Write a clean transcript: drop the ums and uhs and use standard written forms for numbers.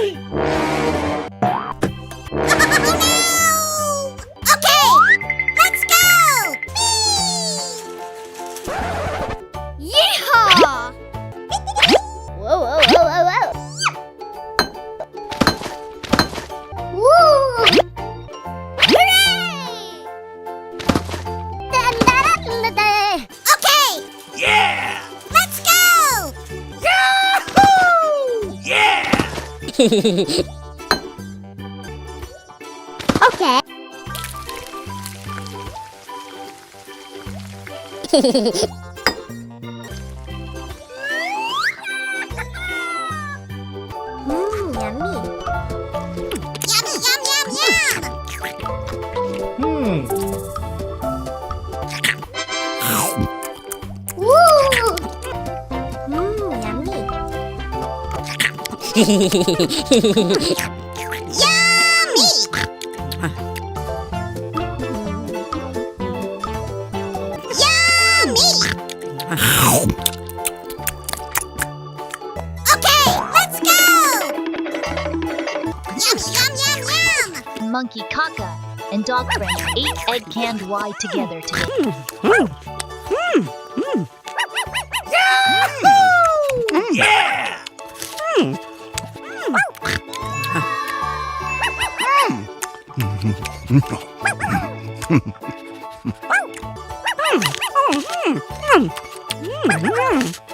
Okay, let's go! Yeehaw! Whoa, whoa, whoa, whoa, whoa! Woo! Hooray! Okay! Yeah! Let's go! Yahoo! Yeah! Okay. Yummy. Yummy, yum, yum, yum. Woo! Yummy. Yummy. Yummy. Okay, let's go. Yum, yum, yum, yum. Monkey Kaka and dog friend ate egg canned wide together today. Yeah!